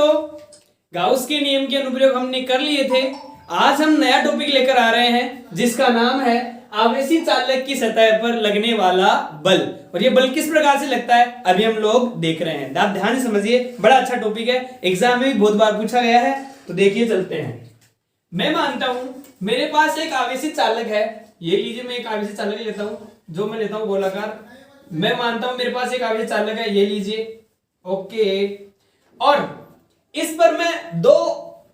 दोस्तों, गाउस के नियम के अनुप्रयोग हमने कर लिए थे। आज हम नया टॉपिक लेकर आ रहे हैं जिसका नाम है आवेशी चालक की सतह पर लगने वाला बल। और ये बल किस प्रकार से लगता है अभी हम लोग देख रहे हैं। आप ध्यान से समझिए, बड़ा अच्छा टॉपिक है, एग्जाम में भी बहुत बार पूछा गया है। तो देखिए चलते हैं। मैं मानता हूं मेरे पास एक आवेशी चालक है। ये लीजिए, मैं एक आवेशी चालक लेता हूं, जो मैं लेता हूं गोलाकार। मैं मानता हूं मेरे पास एक आवेशी चालक है, ये लीजिए। ओके, और इस पर मैं दो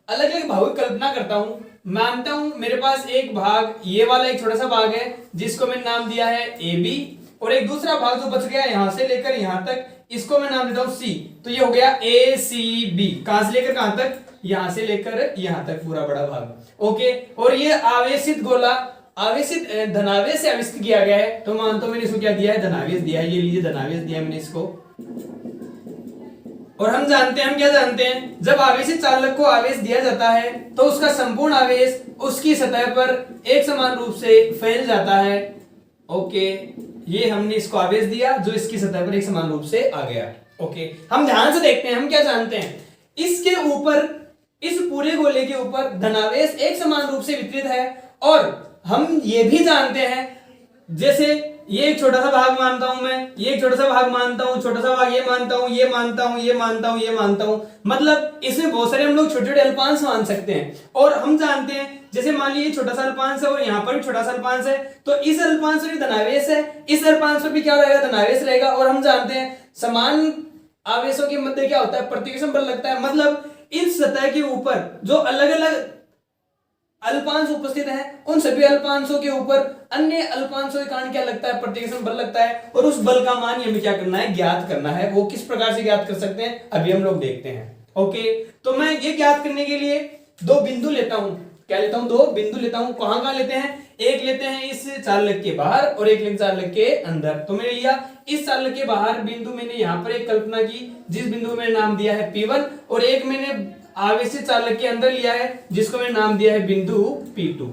अलग अलग भागों की कल्पना करता हूं। मानता हूं मेरे पास एक भाग, ये वाला एक छोटा सा भाग है जिसको मैंने नाम दिया है ए बी, और एक दूसरा भाग जो बच गया यहां से लेकर यहां तक, इसको मैं नाम देता हूं सी। तो ये हो गया ए सी बी। कहां से लेकर कहां तक? यहां से लेकर यहां तक पूरा बड़ा भाग। ओके, और ये आवेशित गोला आवेशित धनावेश से आवेशित किया गया है। तो मानता हूं मैंने इसको क्या दिया है? धनावेश दिया है। ये लीजिए, धनावेश दिया है मैंने इसको। और हम जानते हैं, हम क्या जानते हैं, जब आवेशित चालक को आवेश दिया जाता है तो उसका संपूर्ण आवेश उसकी सतह पर एक समान रूप से फैल जाता है। ओके, ये हमने इसको आवेश दिया जो इसकी सतह पर एक समान रूप से आ गया। ओके, हम ध्यान से देखते हैं, हम क्या जानते हैं, इसके ऊपर, इस पूरे गोले के ऊपर धनावेश एक समान रूप से वितरित है। और हम ये भी जानते हैं, जैसे ये एक छोटा सा भाग मानता हूं मैं, ये एक छोटा सा भाग मानता हूं, छोटा सा भाग ये मानता हूं, ये मानता हूं, ये मानता हूं, ये मानता हूं, मतलब इसमें बहुत सारे हम लोग छोटे छोटे अल्पांश मान सकते हैं। और हम जानते हैं, जैसे मान लीजिए छोटा सा अल्पांश है और यहाँ पर भी छोटा सा अल्पांश है, तो इस अल्पांश पर भी धनावेश है, इस अल्पांश पर भी क्या रहेगा? धनावेश रहेगा। और हम जानते हैं समान आवेशों के मध्य क्या होता है? प्रतिकर्षण बल लगता है। मतलब इस सतह के ऊपर जो अलग अलग अल्पांश उपस्थित है, उन सभी अल्पांशों के ऊपर अन्य अल्पांशों के कारण क्या लगता है? प्रतिकर्षण बल लगता है। और उस बल का मान हमें क्या करना है? ज्ञात करना है। वो किस प्रकार से ज्ञात कर सकते हैं अभी हम लोग देखते हैं। ओके, तो मैं ये ज्ञात करने के लिए दो बिंदु लेता हूं। क्या लेता हूं? दो बिंदु लेता हूं। कहां कहां लेते हैं? एक लेते हैं इस चालक के बाहर और एक लेते चालक के अंदर। तो मैंने लिया इस चालक के बाहर बिंदु, मैंने यहां पर एक कल्पना की जिस बिंदु को मैंने नाम दिया है P1, और एक मैंने आवेशित चालक के अंदर लिया है जिसको मैंने नाम दिया है बिंदु P2।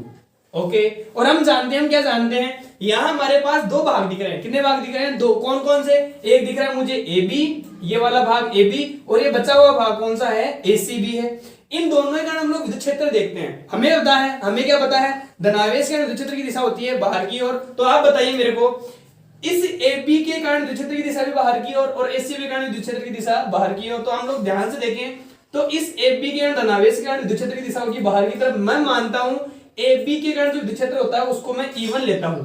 ओके, और हम जानते हैं, हम क्या जानते हैं, यहां हमारे पास दो भाग दिख रहे हैं। कितने भाग दिख रहे हैं? दो। कौन कौन से? एक दिख रहा है मुझे AB, ये वाला भाग AB, और ये बचा हुआ भाग कौन सा है? ACB है। इन दोनों के कारण हम लोग विद्युत क्षेत्र देखते हैं। हमें पता है, हमें क्या पता है? धनावेश के कारण विद्युत क्षेत्र की दिशा होती है बाहर की ओर। तो आप बताइए मेरे को, इस AB के कारण विद्युत क्षेत्र की दिशा भी बाहर की ओर और ACB के कारण विद्युत क्षेत्र की दिशा बाहर की ओर। तो हम लोग ध्यान से देखें, तो इस AB के कारण धनावेश के कारण विद्युत क्षेत्र की दिशा होगी बाहर की तरफ। मैं मानता हूं AB के कारण जो विद्युत क्षेत्र होता है उसको मैं E1 लेता हूं।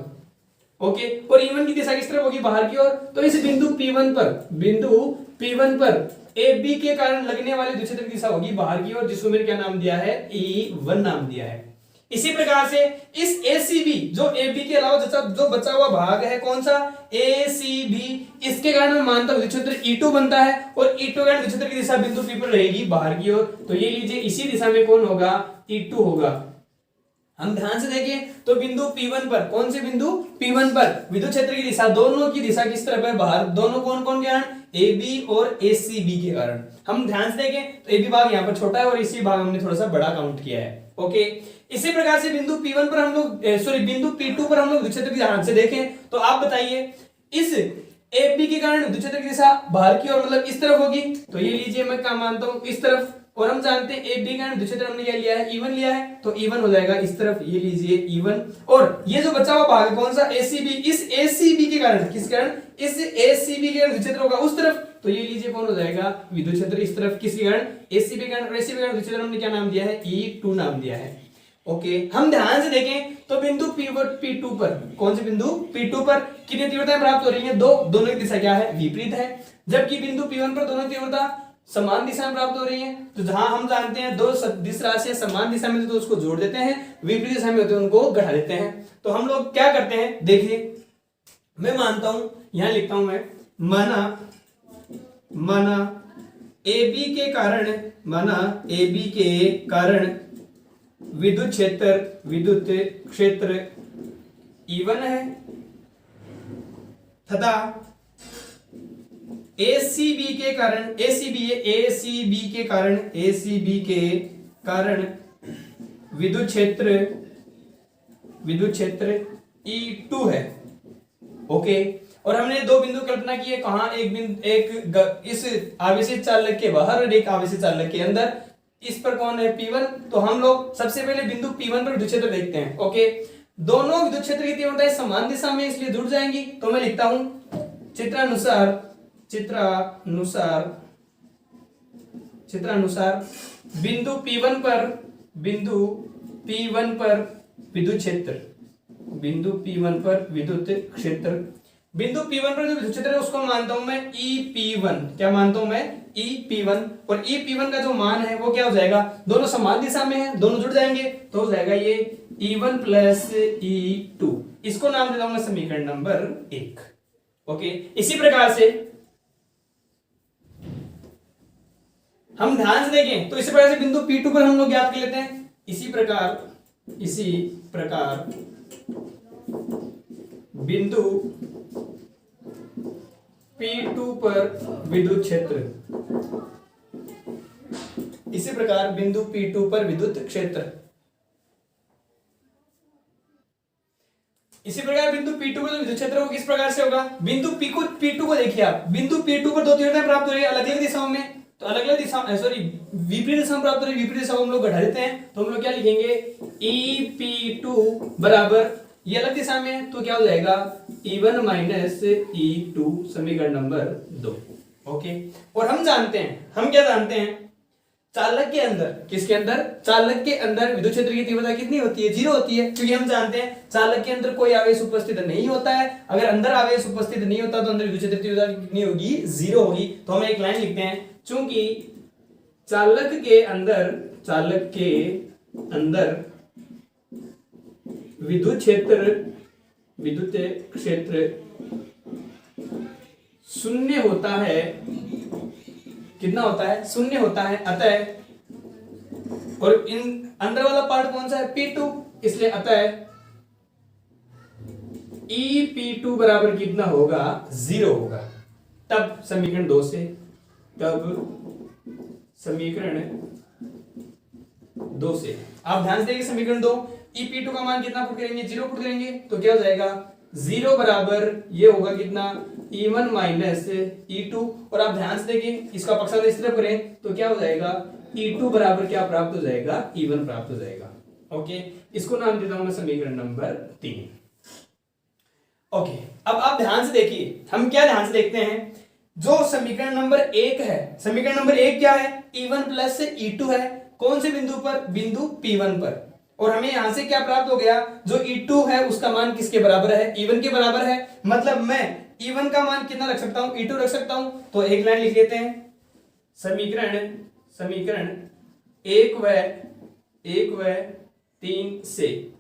ओके, और E1 की दिशा किस तरफ होगी? बाहर की ओर। तो इस बिंदु P1 पर AB के कारण लगने वाले विद्युत क्षेत्र की दिशा होगी बाहर की ओर, जिसको मैंने क्या नाम दिया है? E1 नाम दिया है। इसी प्रकार से इस ACB, जो AB के अलावा जो बचा हुआ भाग है, कौन सा? ACB, इसके कारण मैं मानता हूं विद्युत क्षेत्र E2 बनता है, और E2 के कारण विद्युत क्षेत्र की दिशा बिंदु P पर रहेगी बाहर की ओर। तो ये लीजिए, इसी दिशा में कौन होगा? E2 होगा। हम ध्यान से देखें तो बिंदु P1 पर, कौन से बिंदु? P1 पर विद्युत क्षेत्र की दिशा, दोनों की दिशा किस तरफ है? बाहर। दोनों कौन कौन के कारण? AB और ACB के कारण। हम ध्यान से देखें तो AB भाग यहाँ पर छोटा है और AC भाग हमने थोड़ा सा बड़ा काउंट किया है। ओके, इसी प्रकार से बिंदु P1 पर हम लोग, बिंदु P2 पर हम लोग विद्युत क्षेत्र की ध्यान से देखें तो आप बताइए, इस AB के कारण विद्युत क्षेत्र की दिशा बाहर की ओर, मतलब इस तरफ होगी। तो ये लीजिए, मैं क्या मानता हूं? इस तरफ। और हम जानते हैं AB के कारण विद्युत क्षेत्र हमने क्या लिया है? E1 लिया है, तो E1 हो जाएगा इस तरफ। ये लीजिए E1, और ये जो बचा हुआ भाग है कौन सा? ACB। इस ACB के कारण, किस कारण? इस ACB के कारण विद्युत क्षेत्र होगा उस तरफ। तो ये लीजिए कौन हो जाएगा? विद्युत क्षेत्र इस तरफ। किसके कारण? ACB के कारण। और ACB के कारण विद्युत क्षेत्र हमने क्या नाम दिया है? E2 नाम दिया है। ओके, हम ध्यान से देखें तो बिंदु P2 पर, कौन से बिंदु? P2 पर कितनी तीव्रताएं प्राप्त हो रही हैं? दो। दोनों की दिशा क्या है? विपरीत है। जबकि बिंदु P1 पर दोनों तीव्रता समान दिशा में प्राप्त हो रही है। तो जहां हम जानते हैं दो सदिश राशियां समान दिशा में तो उसको जोड़ देते हैं, विपरीत दिशा में होते हैं उनको घटा देते हैं। तो हम लोग क्या करते हैं, देखिए, मैं मानता हूं, यहां लिखता हूं मैं, माना AB के कारण विद्युत क्षेत्र E1 है, तथा ACB के कारण विद्युत क्षेत्र E2 है। ओके, और हमने दो बिंदु कल्पना की है, कहां, एक बिंदु, इस आवेशित चालक के बाहर और एक आवेशित चालक के अंदर। इस पर कौन है, P1। तो हम लोग सबसे पहले बिंदु P1 पर विद्युत क्षेत्र देखते हैं। ओके, दोनों विद्युत क्षेत्र की तीव्रताएं समान दिशा में इसलिए जुड़ जाएंगी। तो मैं लिखता हूं चित्रानुसार बिंदु P1 पर विद्युत क्षेत्र, बिंदु P1 पर विद्युत क्षेत्र, बिंदु P1 पर जो विद्युत क्षेत्र है उसको मानता हूं मैं EP1। क्या मानता हूं मैं, EP1। और EP1 का जो मान है वो क्या हो जाएगा, दोनों समान दिशा में है, दोनों जुड़ जाएंगे तो हो जाएगा ये E1 प्लस E2। इसको नाम देता हूं मैं समीकरण नंबर 1। ओके, इसी प्रकार से हम ध्यान से देखें तो इसी प्रकार से बिंदु P2 पर हम लोग ज्ञात कर लेते हैं। इसी प्रकार बिंदु P2 पर विद्युत क्षेत्र, इसी प्रकार बिंदु P2 पर विद्युत क्षेत्र, इसी प्रकार बिंदु P2 पर विद्युत क्षेत्र वो किस प्रकार से होगा, बिंदु P2 को देखिए आप, बिंदु P2 पर दो तीव्रताएं प्राप्त हो रही है अलग अलग दिशाओं में, तो अलग अलग दिशा, सॉरी विपरीत दिशा में प्राप्त हो रही है, विपरीत दिशा को हम लोग घटा देते हैं। तो हम लोग क्या लिखेंगे, EP2 बराबर, ये अलग दिशा में है तो क्या हो जाएगा E1 माइनस E2, समीकरण नंबर 2। ओके, और हम जानते हैं, हम क्या जानते हैं, चालक के अंदर, किसके अंदर, चालक के अंदर विद्युत क्षेत्र की तीव्रता कितनी होती है, 0 होती है, क्योंकि हम जानते हैं चालक के अंदर कोई आवेश उपस्थित नहीं होता है। अगर अंदर आवेश उपस्थित नहीं होता तो अंदर विद्युत क्षेत्र की तीव्रता कितनी होगी, 0 होगी। तो हम एक लाइन लिखते हैं, चूंकि चालक के अंदर विद्युत क्षेत्र शून्य होता है, कितना होता है, शून्य होता है, अतः, और इन अंदर वाला पार्ट कौन सा है, P2, इसलिए अतः EP2 बराबर कितना होगा, 0 होगा। तब समीकरण 2 से, आप ध्यान से देखिए समीकरण 2, EP2 का मान कितना पुट करेंगे, 0 पुट करेंगे तो क्या हो जाएगा, 0 बराबर ये होगा कितना, E1 माइनस E2। और आप ध्यान से देखिए इसका पक्षांतर इस तरफ करें तो क्या हो जाएगा, E2 बराबर क्या प्राप्त हो जाएगा, E1 प्राप्त हो जाएगा। ओके, इसको नाम देता हूं मैं समीकरण नंबर 3। ओके, अब आप ध्यान से देखिए, हम क्या ध्यान से देखते हैं, जो समीकरण नंबर 1 है, समीकरण नंबर 1 क्या है, E1 प्लस E2 है, कौन से बिंदु पर, बिंदु P1 पर। और हमें यहां से क्या प्राप्त हो गया, जो E2 है उसका मान किसके बराबर है, E1 के बराबर है। मतलब मैं E1 का मान कितना रख सकता हूं, E2 रख सकता हूं। तो एक लाइन लिख लेते हैं, समीकरण 1 व 3 से,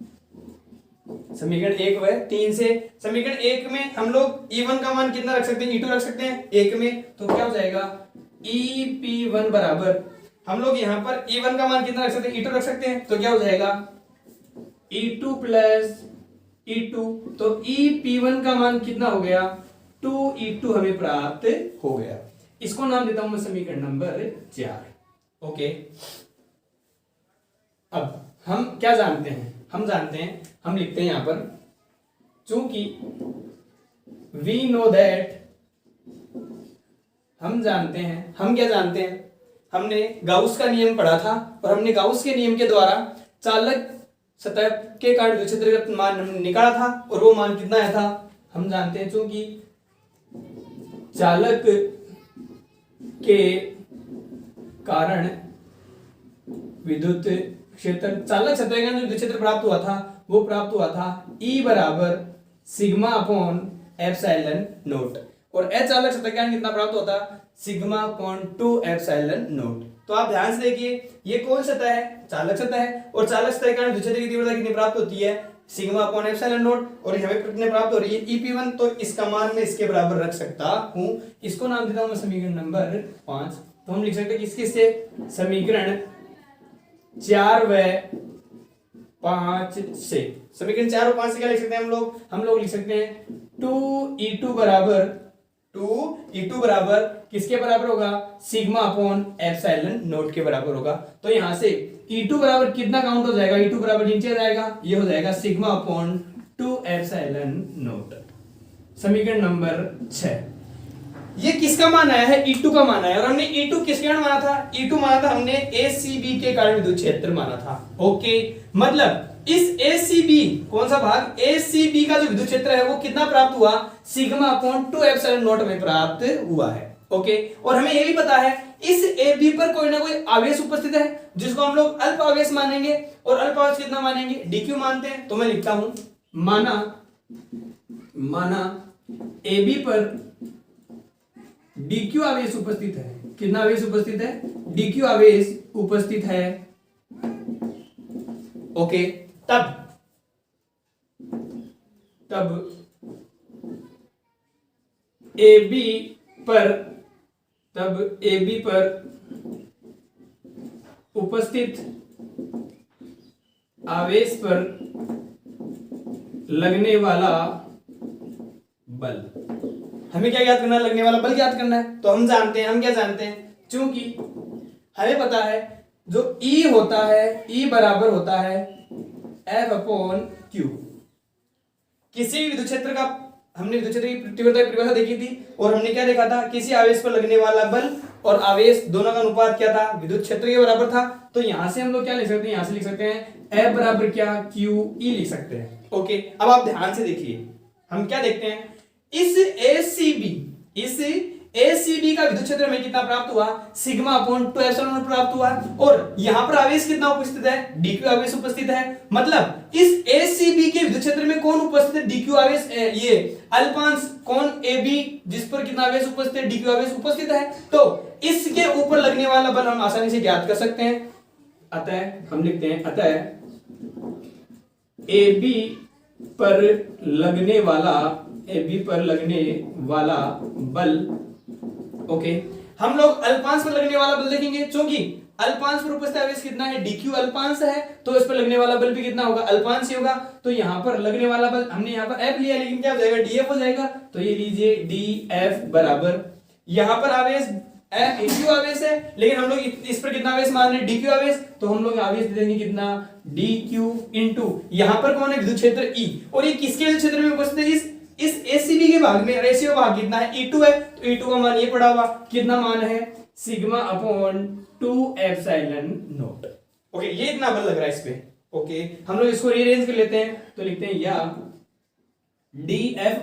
समीकरण 1 व 3 से, समीकरण 1 में हम लोग E1 का मान कितना रख सकते हैं, E2 रख सकते हैं 1 में, तो क्या हो जाएगा, EP1 बराबर, हम लोग यहां पर E1 का मान कितना रख सकते हैं, E2 रख सकते हैं, तो क्या हो जाएगा, E2 प्लस E2, तो EP1 का मान कितना हो गया, 2E2 हमें प्राप्त हो गया। इसको नाम देता हूं मैं समीकरण नंबर 4। ओके, अब हम क्या जानते हैं, हम लिखते हैं यहां पर, चूंकि वी नो दैट, हम जानते हैं, हम क्या जानते हैं, हमने गाउस का नियम पढ़ा था और हमने गाउस के नियम के द्वारा चालक सतह के कारण विद्युत क्षेत्र का मान निकाला था और वो मान कितना आया था, हम जानते हैं, चूंकि चालक के कारण विद्युत क्षेत्र, चालक सतह के कारण विद्युत क्षेत्र प्राप्त हुआ था, वो प्राप्त हुआ था E बराबर सिग्मा अपॉन एप्सिलॉन नोट, और H चालक सतह के कारण कितना प्राप्त होता, सिग्मा अपॉन 2 एप्सिलॉन नोट। तो आप ध्यान से देखिए, ये कौन सतह है, चालक सतह है, और चालक सतह के कारण विद्युत क्षेत्र की तीव्रता कितनी प्राप्त होती है, सिग्मा अपॉन एप्सिलॉन नोट, और हमें कितने प्राप्त हो रही है, EP1, तो इसका मान मैं इसके बराबर रख सकता हूं। इसको नाम देता हूं मैं समीकरण नंबर 5। तो हम लिख सकते हैं किसके से, समीकरण 4 व 5 से, समीकरण 4 और 5 से क्या लिख सकते हैं हम लोग लिख सकते हैं 2E2 बराबर किसके बराबर होगा, सिग्मा अपॉन एप्सिलॉन नोट के बराबर होगा। तो यहां से E2 बराबर कितना काउंट हो जाएगा, E2 बराबर नीचे आ जाएगा, ये हो जाएगा सिग्मा अपॉन 2 एप्सिलॉन नोट। समीकरण नंबर 6। ये किसका मान आया है? E2 का मान आया है। और हमने E2 किसके कारण माना था? E2 माना था हमने ACB के कारण विद्युत क्षेत्र माना था। ओके, मतलब इस ACB, कौन सा भाग? ACB का जो विद्युत क्षेत्र है वो कितना प्राप्त हुआ? सिग्मा अपॉन 2 एप्सिलॉन नॉट में प्राप्त हुआ है। ओके, और हमें ये भी पता है इस AB पर कोई ना कोई आवेश उपस्थित है जिसको हम लोग अल्प आवेश मानेंगे। और अल्प आवेश कितना मानेंगे? DQ मानते हैं। तो मैं लिखता हूं माना AB पर DQ आवेश उपस्थित है। कितना आवेश उपस्थित है? DQ आवेश उपस्थित है। ओके, तब AB पर उपस्थित आवेश पर लगने वाला बल, हमें क्या याद करना है? लगने वाला बल याद करना है। तो हम क्या जानते हैं? चूंकि हमें पता है जो E होता है, E बराबर होता है F अपॉन Q। किसी भी विद्युत क्षेत्र का, हमने विद्युत क्षेत्र की तीव्रता की परिभाषा देखी थी और हमने क्या देखा था? किसी आवेश पर लगने वाला बल और आवेश दोनों का अनुपात क्या था? विद्युत क्षेत्र के बराबर था। तो यहां से हम लोग क्या लिख सकते हैं? यहां से लिख सकते हैं F बराबर क्या? QE लिख सकते हैं। ओके, अब आप ध्यान से देखिए, हम क्या देखते हैं? इस ACB का विद्युत क्षेत्र में कितना प्राप्त हुआ? सिग्मा अपॉन 2 एप्सिलॉन नॉट प्राप्त हुआ। और यहां पर आवेश कितना उपस्थित है? DQ आवेश उपस्थित है। मतलब इस ACB के विद्युत क्षेत्र में कौन उपस्थित है? DQ आवेश। ये अल्पांश कौन? AB, जिस पर कितना आवेश उपस्थित है? DQ आवेश उपस्थित है। तो इसके ऊपर लगने वाला बल हम आसानी से ज्ञात कर सकते हैं। अतः हम लिखते हैं, अतः AB पर लगने वाला बल। ओके, हम लोग अल्पांश पर लगने वाला बल देखेंगे। क्योंकि अल्पांश पर उपस्थित आवेश कितना है? DQ अल्पांश है, तो इस पर लगने वाला बल भी कितना होगा? अल्पांश ही होगा। तो यहां पर लगने वाला बल हमने यहां पर F लिया, लेकिन क्या हो जाएगा? DF हो जाएगा। तो ये लीजिए DF बराबर, यहां पर आवेश DQ आवेश है, लेकिन हम लोग इस पर कितना आवेश मान रहे हैं? DQ आवेश। तो हम लोग आवेश दे देंगे कितना? DQ इंटू यहां पर कौन है? विद्युत क्षेत्र E। और ये किसके विद्युत क्षेत्र में उपस्थित है? इस ACB के भाग में। रेशियो भाग कितना है? E2 है। तो E2 का मान ये पड़ा हुआ, कितना मान है? Sigma upon 2 epsilon not. Okay, ये इतना बल लग रहा है इस पे। ओके, हम लोग इसको रीअरेंज कर लेते हैं। तो लिखते हैं या DF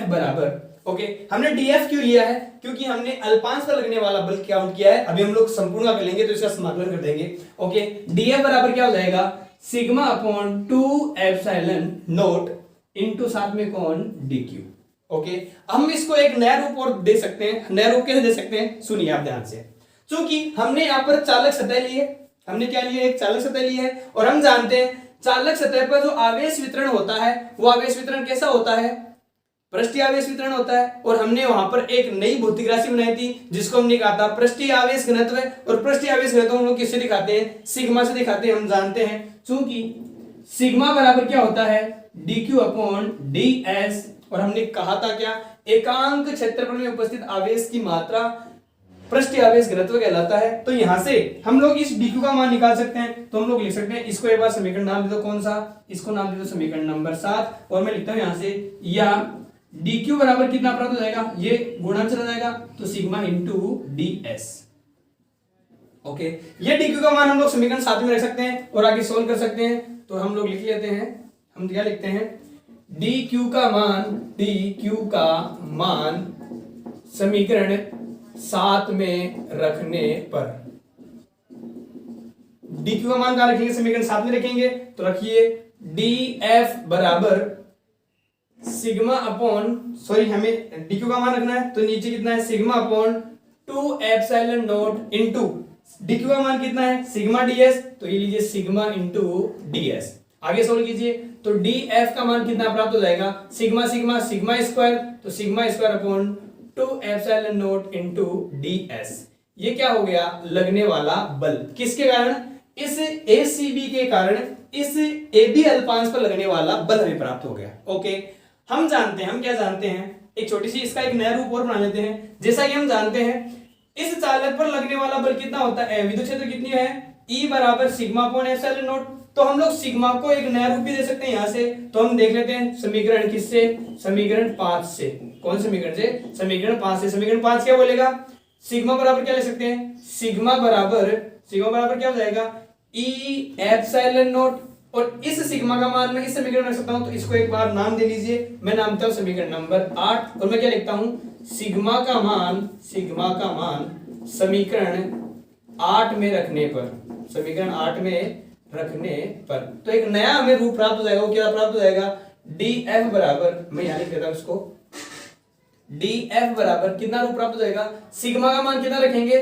बराबर। ओके, हमने DF क्यों लिया है? क्योंकि हमने अल्पांश पर लगने वाला बल काउंट किया है। अभी हम लोग संपूर्ण का कर लेंगे तो इसका समाकलन कर देंगे। ओके, DF बराबर क्या हो जाएगा? Sigma upon 2 epsilon naught into साथ में कौन? DQ। ओके, हम इसको एक नया रूप और दे सकते हैं। नया रूप कैसे दे सकते हैं? सुनिए आप ध्यान से। क्योंकि हमने यहाँ पर चालक सतह ली है, हमने क्या लिया? एक चालक सतह ली है। और हम जानते हैं चालक सतह पर जो आवेश वितरण होता है वो आवेश वितरण कैसा होता है? पृष्ठीय आवेश वितरण होता है। और हमने वहां पर एक नई भौतिक राशि बनाई थी जिसको हमने कहा था पृष्ठीय आवेश घनत्व। और पृष्ठीय आवेश घनत्व हम लोग किससे दिखाते हैं? सिग्मा से दिखाते हैं। हम जानते हैं चूंकि सिग्मा बराबर क्या होता है? DQ upon DS। और हमने कहा था क्या? एकांक क्षेत्रफल में उपस्थित आवेश की मात्रा पृष्ठीय आवेश घनत्व कहलाता है। तो यहां से हम लोग इस DQ का मान निकाल सकते हैं। तो हम लोग लिख सकते हैं, इसको एक बार समीकरण नाम दे दो। कौन सा? इसको नाम दे दो समीकरण नंबर 7। और मैं लिखता हूं यहां से, या DQ बराबर कितना प्राप्त हो जाएगा? ये गुणा चला जाएगा, तो सिग्मा इंटू DS। ओके, ये DQ का मान हम लोग समीकरण 7 में रख सकते हैं और आगे सोल्व कर सकते हैं। तो हम लोग लिख लेते हैं, हम क्या लिखते हैं? DQ का मान समीकरण 7 में रखने पर, DQ का मान कहां रखेंगे? समीकरण 7 में रखेंगे। तो रखिए DF बराबर सिग्मा अपॉन, सॉरी हमें DQ का मान रखना है तो नीचे कितना है? Sigma upon 2 epsilon naught into DQ का मान कितना है? Sigma DS। तो ये लीजिए सिग्मा इंटू DS। आगे सोल्व कीजिए तो DF का मान कितना प्राप्त हो जाएगा? Sigma square. तो sigma square upon 2 epsilon naught into DS। ये क्या हो गया? लगने वाला बल। किसके कारण? इस ACB के कारण इस AB अल्पांश पर लगने वाला बल हमें प्राप्त हो गया। ओके, हम जानते हैं, हम क्या जानते हैं? एक छोटी सी इसका एक नया रूप और बना लेते हैं। जैसा कि हम जानते हैं इस चालक पर लगने वाला बल कितना होता है? विद्युत क्षेत्र कितनी है? E बराबर सिग्मा अपॉन एप्सिलॉन नॉट। तो हम लोग सिग्मा को एक नया रूप भी दे सकते हैं यहाँ से। तो हम देख लेते हैं समीकरण किससे, समीकरण 5 से। कौन समीकरण से, समीकरण 5 से। समीकरण 5 क्या बोलेगा, सिग्मा बराबर क्या ले सकते हैं, सिग्मा बराबर क्या हो जाएगा, ई एप्सिलॉन नॉट। और इस सिग्मा का मान मैं इस समीकरण में रख सकता हूं, तो इसको एक बार नाम दे लीजिए। मैं नाम देता हूं समीकरण नंबर 8, और मैं क्या लिखता हूं, सिग्मा का मान समीकरण 8 में रखने पर, समीकरण 8 में रखने पर तो एक नया हमें रूप प्राप्त हो जाएगा। वो क्या प्राप्त हो जाएगा, df बराबर, मैं यहां लिख देता हूं इसको, df बराबर कितना रूप प्राप्त हो जाएगा, सिग्मा का मान कितना रखेंगे,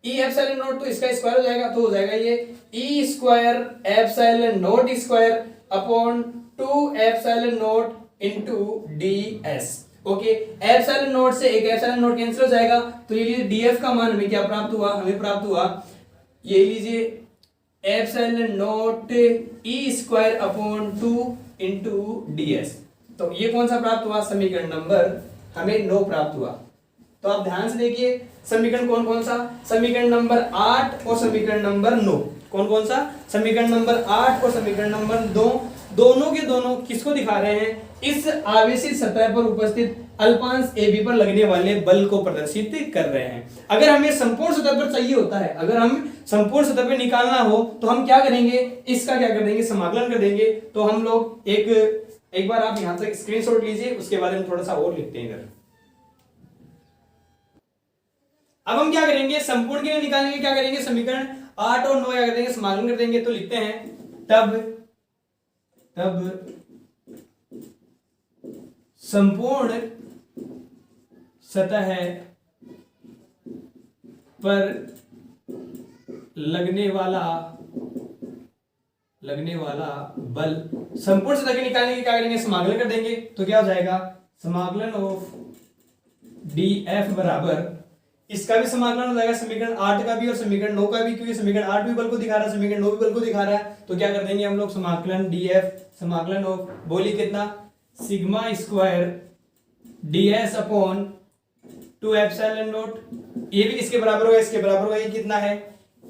ई एप्सिलॉन नॉट, तो इसका स्क्वायर हो जाएगा, तो हो जाएगा ये E square epsilon naught square upon 2 epsilon naught into ds। Okay, epsilon naught से एक एप्सिलॉन नॉट कैंसिल हो जाएगा, तो ये लीजिए df का मान हमें क्या प्राप्त हुआ, हमें प्राप्त हुआ ये लीजिए epsilon not E square upon 2 into ds। तो ये कौन सा प्राप्त हुआ, समीकरण नंबर हमें 9 प्राप्त हुआ। तो आप ध्यान से देखिए समीकरण कौन कौन सा, समीकरण नंबर 8 और समीकरण नंबर 9। कौन कौन सा, समीकरण नंबर 8 और समीकरण नंबर 2, दोनों के दोनों किसको दिखा रहे हैं, इस आवेशित सतह पर उपस्थित अल्पांश AB पर लगने वाले बल को प्रदर्शित कर रहे हैं। अगर हमें संपूर्ण सतह पर चाहिए होता है, अगर हम संपूर्ण सतह पर निकालना हो तो हम क्या करेंगे, इसका क्या कर देंगे, समाकलन कर देंगे। तो हम लोग एक बार आप यहां तक स्क्रीनशॉट लीजिए, उसके बारे में थोड़ा सा और लिखते हैं इधर। अब हम क्या करेंगे, संपूर्ण के लिए निकालने के क्या करेंगे, समीकरण 8 और 9 क्या कर देंगे, समाकलन कर देंगे। तो लिखते हैं तब संपूर्ण सतह पर लगने वाला बल, संपूर्ण सतह के निकालने के क्या करेंगे, समाकलन कर देंगे। तो क्या हो जाएगा, समाकलन ऑफ df बराबर, इसका भी समाकलन हो जाएगा समीकरण 8 का भी और समीकरण 9 का भी, क्योंकि समीकरण 8 भी बल को दिखा रहा है, समीकरण 9 भी बल को दिखा रहा है। तो क्या कर देंगे हम लोग, समाकलन df, समाकलन ऑफ बोलिए कितना, sigma square ds upon 2 epsilon not, ये भी किसके बराबर होगा, इसके बराबर होगा, ये कितना है,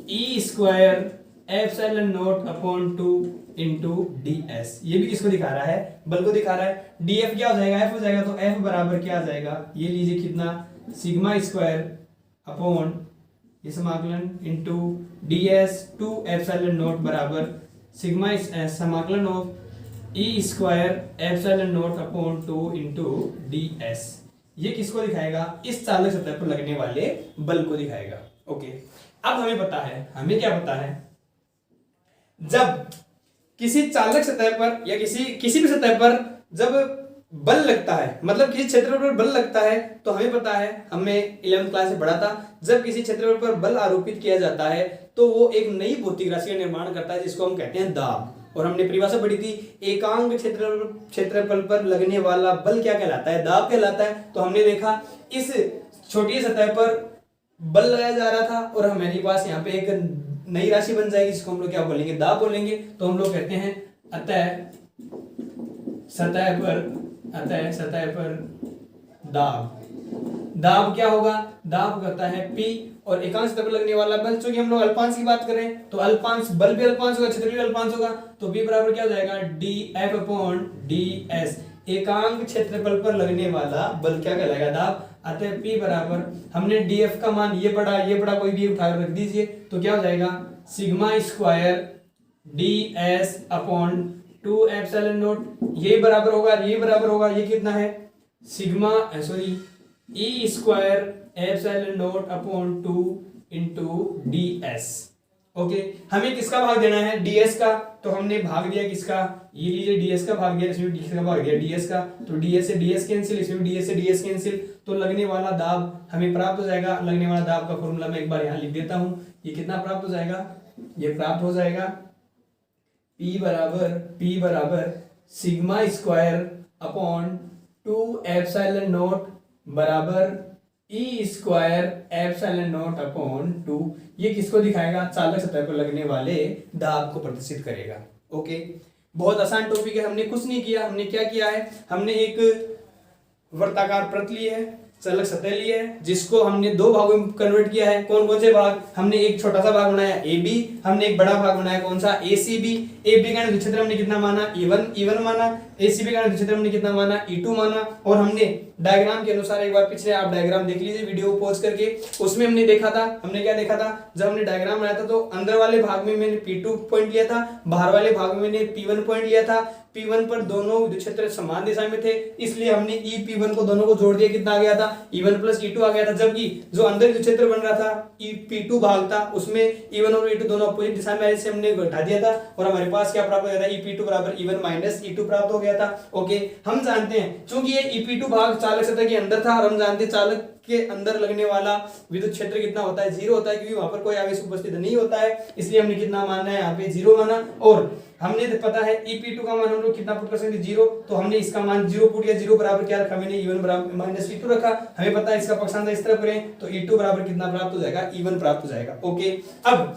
E square epsilon naught upon 2 into ds। ये भी किसको दिखा रहा है, बल को दिखा रहा है। df क्या हो जाएगा, f हो जाएगा। तो f बराबर क्या आ जाएगा, ये लीजिए कितना, सिग्मा स्क्वायर अपॉन ये समाकलन इनटू ds 2 एप्सिलॉन नॉट बराबर सिग्मा समाकलन of E square epsilon naught upon 2 into ds। ये किसको दिखाएगा, इस चालक सतह पर लगने वाले बल को दिखाएगा। ओके, अब हमें पता है, हमें क्या पता है, जब किसी चालक सतह पर या किसी भी सतह पर जब बल लगता है, मतलब किसी क्षेत्रफल पर बल लगता है, तो हमें पता है, हमने 11th क्लास से पढ़ा था, जब किसी क्षेत्रफल पर बल आरोपित किया जाता है तो वो एक नई भौतिक राशि का निर्माण करता है, जिसको हम कहते हैं दाब। और हमने परिभाषा पढ़ी थी, एकांक क्षेत्रफल पर लगने वाला बल क्या कहलाता है, दाब कहलाता है। तो हमने देखा इस छोटी सतह पर बल लगाया जा रहा था और हमारे पास यहाँ पे एक नई राशि बन जाएगी, जिसको हम लोग क्या बोलेंगे, दाब बोलेंगे। तो हम लोग कहते हैं अतः सतह पर दाब क्या होगा, दाब करता है P, और एकांश सतह पर लगने वाला बल, चूंकि हम लोग अल्पांश की बात करें तो अल्पांश बल भी अल्पांश होगा, क्षेत्र भी अल्पांश होगा। तो P बराबर क्या हो जाएगा, dF अपॉन ds, एकांक क्षेत्रफल पर लगने वाला बल क्या कहलाएगा, दाब। अतः P बराबर, हमने dF का मान ये पढ़ा, कोई भी उठाकर रख दीजिए। तो क्या हो जाएगा, sigma square ds upon 2 epsilon not, ये बराबर होगा, ये कितना है, सिग्मा ई square epsilon naught upon 2 into ds। Okay, हमें किसका भाग देना है, ds का। तो हमने भाग दिया किसका, ये लीजिए ds का भाग दिया, इसमें ds का भाग दिया ds का। तो ds से ds कैंसिल, इसमें ds से ds कैंसिल, तो लगने वाला दाब हमें प्राप्त हो जाएगा। लगने वाला दाब का फॉर्मूला मैं एक बार यहाँ लिख देता हूँ, ये कितना प्राप्त हो जाएगा, ये प्राप्त हो जाएगा P बराबर sigma square upon 2 epsilon not बराबर ई स्क्वायर एप्सिलॉन नॉट अपॉन 2। ये किसको दिखाएगा, चालक सतह पर लगने वाले दाब को प्रदर्शित करेगा। ओके, बहुत आसान टॉपिक है, हमने कुछ नहीं किया, हमने क्या किया है, हमने एक वर्ताकार प्रत ली है, चालक सतह ली है जिसको हमने दो भागों में कन्वर्ट किया है। कौन कौन से भाग? हमने एक छोटा सा भाग बनाया ए बी, हमने एक बड़ा भाग बनाया कौन सा? ए सी बी। ए बी का क्षेत्र हमने कितना माना? E1 माना। ए सी बी का क्षेत्र हमने कितना माना? E2 माना। और हमने डायग्राम के अनुसार, एक बार पिछले आप डायग्राम देख लीजिए वीडियो पॉज करके, उसमें हमने देखा था, हमने क्या देखा था, जब हमने डायग्राम बनाया था तो अंदर वाले भाग में मैंने P2 पॉइंट लिया था, बाहर वाले भाग में मैंने P1 पॉइंट लिया था। P1 पर दोनों विद्युत क्षेत्र समान दिशा में थे, इसलिए हमने EP1 को दोनों को जोड़ दिया, कितना आ गया था? E1 प्लस E2 आ गया था। जबकि जो अंदर विद्युत क्षेत्र बन रहा था P2 भाग था, उसमें E1 और E2 दोनों अपोजिट दिशा में आए, से हमने घटा दिया था और हमारे पास क्या प्राप्त हो गया था? EP2 बराबर E1 माइनस E2 प्राप्त हो गया था। ओके, हम जानते हैं क्योंकि ये EP2 भाग चालक सतह के अंदर था और हम जानते हैं चालक के अंदर लगने वाला विद्युत क्षेत्र कितना होता है? 0 होता है, क्योंकि वहां पर कोई आवेश उपस्थित नहीं होता है, इसलिए हमने कितना माना है? यहाँ पे 0 माना। और हमने पता है EP2 का मान हम लोग कितना पुट कर सकते हैं? 0। तो हमने इसका मान 0 पुट किया। 0 बराबर क्या रखा मैंने? E1 बराबर माइनस E2 रखा। हमें पता है इसका पक्षांतर इस तरफ करें तो E2 बराबर कितना प्राप्त हो जाएगा? E1 प्राप्त हो जाएगा। ओके, अब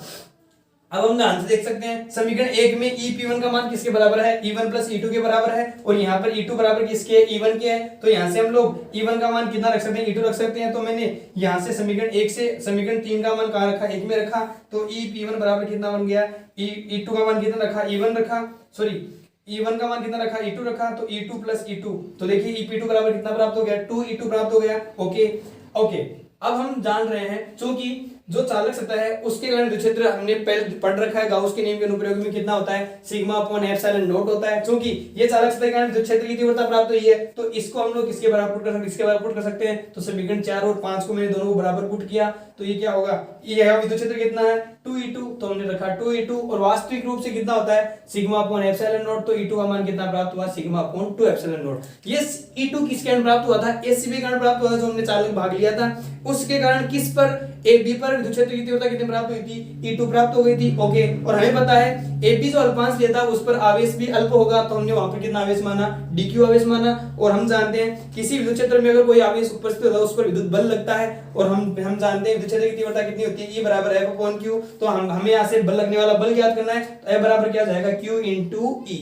हम ध्यान से देख सकते हैं समीकरण 1 में EP1 का मान किसके बराबर है? E1 प्लस E2 के बराबर है। और यहाँ पर E2 बराबर किसके? E1 के है। तो यहाँ से हम लोग E1 का मान कितना रख सकते हैं? E2 रख सकते हैं। तो मैंने यहाँ से समीकरण 1 से समीकरण 3 का मान कहाँ रखा? 1 में रखा। तो EP1 बराबर कितना बन गया? E2 का मान कितना रखा? E1 रखा, सॉरी E1 का मान कितना रखा? E2 रखा। तो E2 प्लस E2, तो देखिए EP2 बराबर कितना प्राप्त हो गया? 2E2 प्राप्त हो गया। ओके, अब हम जान रहे हैं क्योंकि जो चालक सतह है उसके कारण विद्युत क्षेत्र हमने पहले पढ़ रखा है, गाउस के नियम के अनुप्रयोग में कितना होता है? सिग्मा अपॉन एप्सिलॉन नॉट होता है। क्योंकि ये चालक सतह के कारण विद्युत क्षेत्र की तीव्रता प्राप्त हुई है, तो इसको हम लोग किसके बराबर पुट कर सकते हैं? इसके बराबर पुट कर सकते हैं। तो समीकरण 4 और 5 को मैंने दोनों को बराबर पुट किया, तो ये क्या होगा? ये विद्युत क्षेत्र कितना है? 2E2, तो हमने रखा 2E2। और वास्तविक रूप से कितना होता है? Sigma upon epsilon not. तो E2 का मान कितना प्राप्त हुआ? Sigma upon 2 epsilon not. ये E2 किसके कारण प्राप्त हुआ था? एसीबी कारण प्राप्त हुआ था, जो हमने चालक भाग लिया था उसके कारण। किस पर? AB पर विद्युत क्षेत्र की तीव्रता कितनी प्राप्त हुई थी? E2 प्राप्त हो गई थी। ओके, और हमें पता है AB जो अल्पांश लेता है उस पर आवेश भी अल्प होगा, तो हमने वहां पर कितना आवेश माना? DQ आवेश माना। और हम जानते हैं किसी विद्युत क्षेत्र में अगर कोई आवेश उपस्थित होता है उस पर विद्युत बल लगता है, और हम जानते हैं विद्युत क्षेत्र की तीव्रता कितनी होती है? E बराबर F अपॉन Q। तो हमें यहाँ से बल लगने वाला बल ज्ञात करना है, तो F बराबर क्या हो जाएगा? Q into E।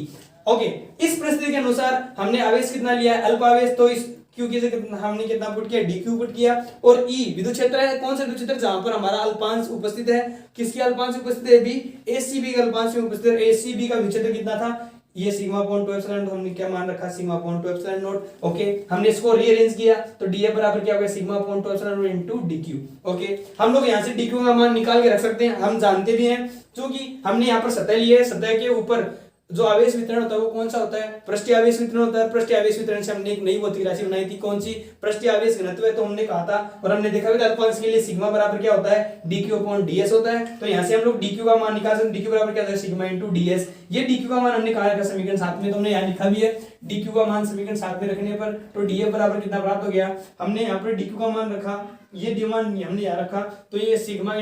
ओके, इस परिस्थिति के अनुसार हमने आवेश कितना लिया है? अल्प आवेश। तो इस Q की जगह हमने कितना पुट किया? DQ पुट किया। और E विद्युत क्षेत्र है, कौन सा विद्युत क्षेत्र? जहां पर हमारा अल्पांश उपस्थित है। किसकी अल्पांश उपस्थित है? B, ACB का अल्पांश में उपस्थित है। ACB का विद्युत क्षेत्र कितना था? ये सिग्मा अपॉन 2 एप्सिलॉन नॉट, हमने क्या मान रखा? Sigma upon 2 epsilon not. Okay, हमने इसको रीअरेंज किया तो DF बराबर क्या हो गया? Sigma upon 2 epsilon naught into DQ। Okay, हम लोग यहाँ से DQ का मान निकाल के रख सकते हैं, हम जानते भी हैं क्योंकि हमने यहाँ पर सतह ली है। सतह के ऊपर जो आवेश वितरण होता है वो कौन सा होता है? पृष्ठीय आवेश वितरण होता है। पृष्ठीय आवेश वितरण से हमने एक नई भौतिक राशि बनाई थी, कौन सी? पृष्ठीय आवेश घनत्व है। तो हमने कहा था और हमने देखा भी था अल्पांश के लिए सिग्मा बराबर क्या होता है? DQ अपॉन DS होता है। तो यहाँ से हम लोग DQ का मान निकाल सकते हैं। DQ बराबर क्या होता है? Sigma into DS। ये DQ का मान हमने कहा रखा समीकरण 7 में, तो हमने यहाँ लिखा भी है DQ का मान समीकरण 7 में रखने पर। तो DF बराबर कितना प्राप्त हो गया? हमने यहाँ पर DQ का मान रखा, ये मान हमने यहाँ रखा, तो ये सिग्मा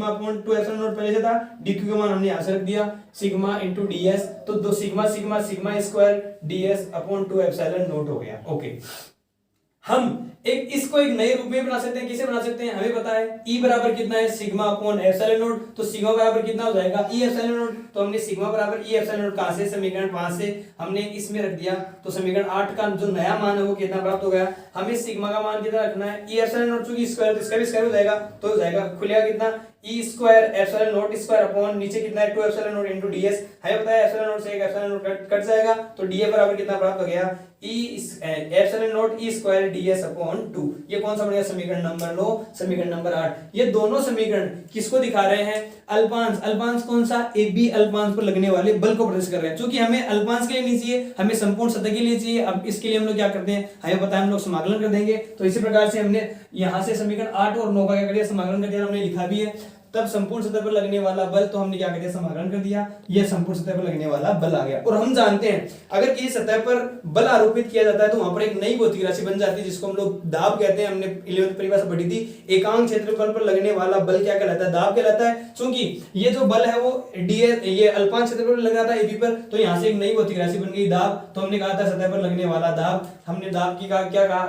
अपॉन 2 एप्सिलॉन नॉट पहले से था। DQ का मान हमने यहाँ से रख दिया सिग्मा इंटू DS। तो दो sigma square DS upon 2 epsilon not हो गया। ओके, हम इसको एक नए रूप में बना सकते हैं। किसे बना सकते हैं? हमें पता है E बराबर कितना है? Sigma upon epsilon not. तो सिग्मा बराबर कितना हो जाएगा? E epsilon not. तो हमने सिग्मा बराबर E एप्सिलॉन नॉट कहां से? समीकरण 5 से हमने इसमें रख दिया। तो समीकरण 8 का जो नया मान है वो कितना प्राप्त हो गया? हमें सिग्मा का मान कितना रखना है? E एप्सिलॉन नॉट, चूंकि स्क्वायर तो इसका भी स्क्वायर हो जाएगा, तो हो जाएगा खुलेगा कितना? E square epsilon naught square upon नीचे कितना है? 2 एप्सिलॉन नॉट इनटू DS। हमें पता है एप्सिलॉन नॉट से एक एप्सिलॉन नॉट कट जाएगा, तो DF बराबर कितना प्राप्त हो गया? E epsilon not E square DS upon 2। ये कौन सा बनेगा? समीकरण नंबर 9, समीकरण नंबर 8। ये दोनों समीकरण किसको दिखा रहे हैं? अल्पांश कौन सा? AB अल्पांश पर लगने वाले बल को प्रदर्शित कर रहे हैं। क्योंकि हमें अल्पांश के लिए नहीं चाहिए, हमें संपूर्ण सतह के लिए चाहिए। अब इसके लिए हम लोग क्या करते हैं? हमें पता है हम लोग समाकलन कर देंगे। तो इसी प्रकार से हमने यहाँ से समीकरण 8 और 9 का क्या कर दिया? समाकलन कर दिया। हमने लिखा भी है तब संपूर्ण सतह पर लगने वाला बल, तो हमने क्या कर दिया? समाकलन कर दिया। ये संपूर्ण सतह पर लगने वाला बल आ गया। और हम जानते हैं अगर किसी सतह पर बल आरोपित किया जाता है तो वहां पर एक नई भौतिक राशि बन जाती है जिसको हम लोग दाब कहते हैं। हमने 11वीं परिभाषा पढ़ी थी। एकांक क्षेत्रफल पर लगने वाला बल क्या कहलाता है? दाब कहलाता है। क्योंकि ये जो बल है वो DS ये अल्पांश क्षेत्रफल पर लग रहा था AB पर, तो यहाँ से एक नई भौतिक राशि बन गई दाब। तो हमने कहा था सतह पर लगने वाला दाब, हमने दाब की क्या कहा?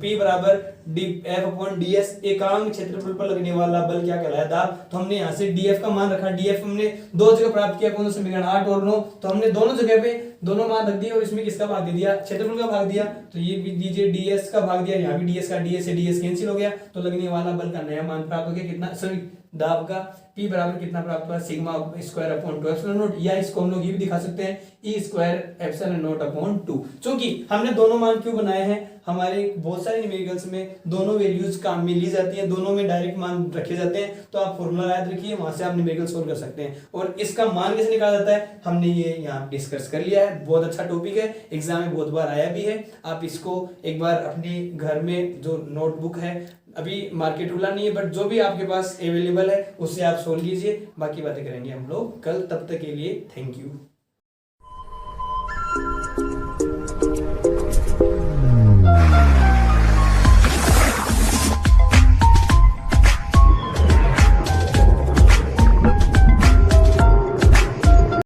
P बराबर F अपॉन DS। एकांक क्षेत्रफल पर लगने वाला बल क्या कहलाया? दाब। तो हमने यहाँ से डीएफ का मान रखा, डीएफ हमने दो जगह प्राप्त किया, कौन सा समीकरण 8 और 9, तो हमने दोनों जगह पे दोनों मान रख दिए और इसमें किसका भाग दे दिया, क्षेत्रफल का भाग दिया। तो ये भी दीजिए डीएस का भाग दिया, यहाँ भी डीएस का, डीएस से डीएस कैंसिल हो गया, तो लगने वाला बल का नया मान प्राप्त हो गया, कितना, सॉरी दाब का P बराबर कितना प्राप्त हुआ, sigma square upon 2 epsilon not, या इसको हम लोग ये भी दिखा सकते हैं E square epsilon naught upon 2। क्योंकि हमने दोनों मान क्यों बनाए हैं, हमारे बहुत सारे न्यूमेरिकल्स में दोनों वैल्यूज काम में ली जाती है, दोनों में डायरेक्ट मान रखे जाते हैं, तो आप फॉर्मूला याद रखिए, वहां से आप न्यूमेरिकल सोल्व कर सकते हैं। और इसका मान कैसे निकाला जाता है हमने ये यहाँ डिस्कस कर लिया है, बहुत अच्छा टॉपिक है, एग्जाम में बहुत बार आया भी है। आप इसको एक बार अपने घर में जो नोटबुक है, अभी मार्केट खुला नहीं है, बट जो भी आपके पास अवेलेबल है उससे आप सोल्व कीजिए, बाकी बातें करेंगे हम लोग कल। तब तक के लिए थैंक यू।